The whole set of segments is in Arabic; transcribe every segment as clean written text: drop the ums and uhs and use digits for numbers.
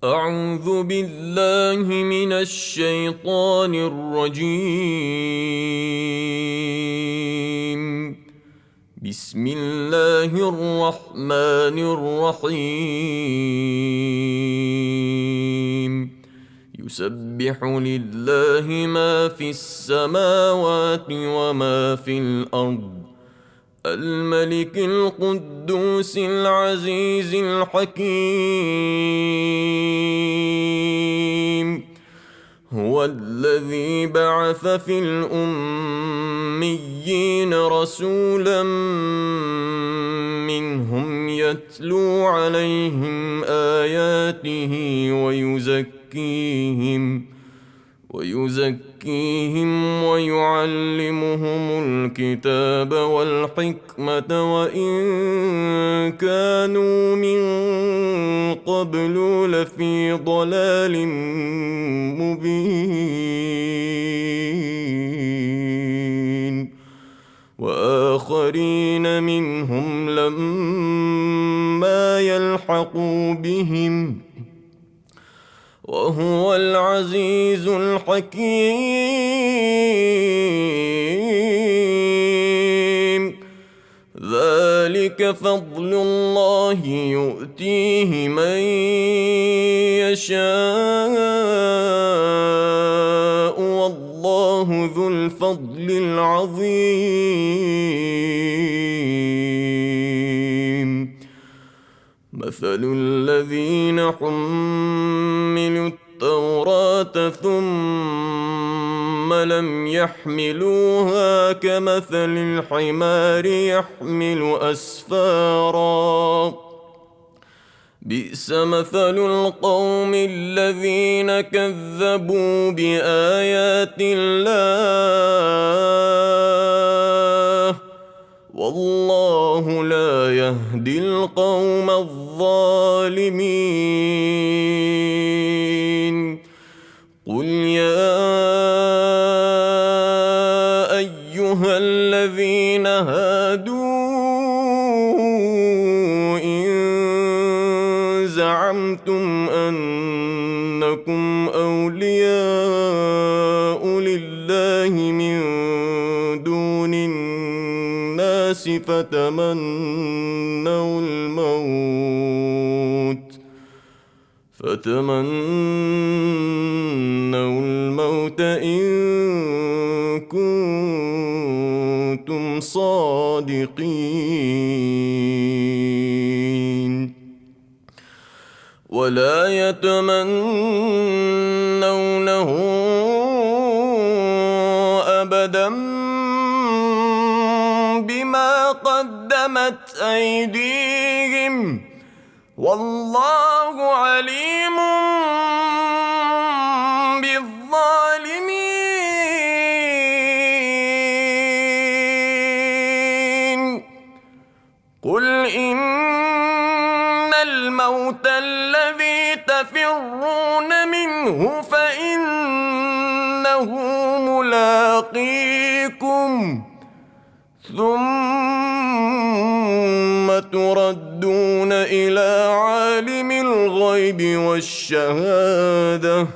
أعوذ بالله من الشيطان الرجيم. بسم الله الرحمن الرحيم. يسبح لله ما في السماوات وما في الأرض، الملك القدوس العزيز الحكيم. هو الذي بعث في الأميين رسولا منهم يتلو عليهم آياته ويزكيهم ويعلمهم الكتاب والحكمة وإن كانوا من قبل لفي ضلال مبين، وآخرين منهم لما يلحقوا بهم، وهو العزيز الحكيم. ذلك فضل الله يؤتيه من يشاء والله ذو الفضل العظيم. مثل الذين حملوا التوراة ثم لم يحملوها كمثل الحمار يحمل أسفارا، بئس مثل القوم الذين كذبوا بآيات الله، والله لا يهدي القوم الظالمين. قل يا أيها الذين هادوا إن زعمتم أنكم أولياء لله من دون الناس فتمنوا الموت إن كنتم صادقين، ولا يتمنونه أبدا بما قدمت أيديهم، والله عليم بالظالمين. قل إن الموت الذي تفرون منه فإنه ملاقيكم، ثم تردون إلى عالم الغيب والشهادة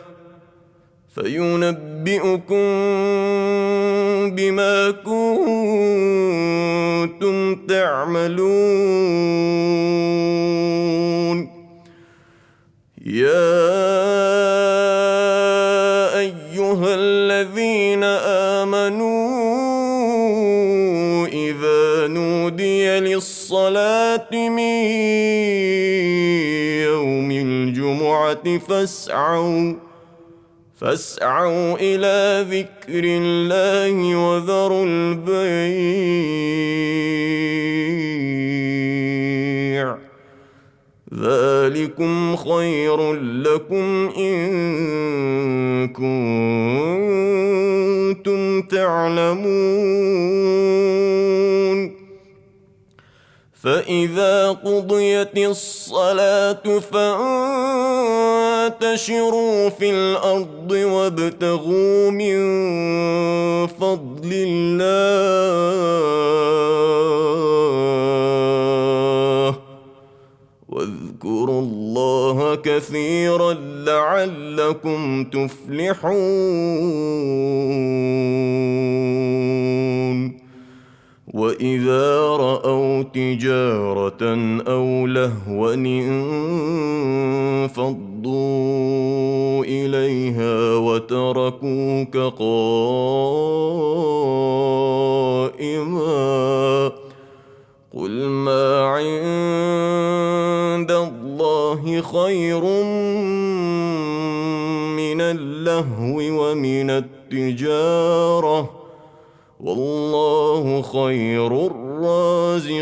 فينبئكم بما كنتم تعملون. يا أيها الذين آمنوا إذا نودي للصلاة من يوم الجمعة فاسعوا إلى ذكر الله وذروا البيع، ذلكم خير لكم إن كنتم تعلمون. فإذا قضيت الصلاة فانتشروا في الأرض وابتغوا من فضل الله واذكروا الله الله كثيرا لعلكم تفلحون وإذا رأوا تجارة أو لهوا انفضوا إليها وتركوك قائما قل ما عند الله خير من اللهو ومن التجارة والله خير الرازقين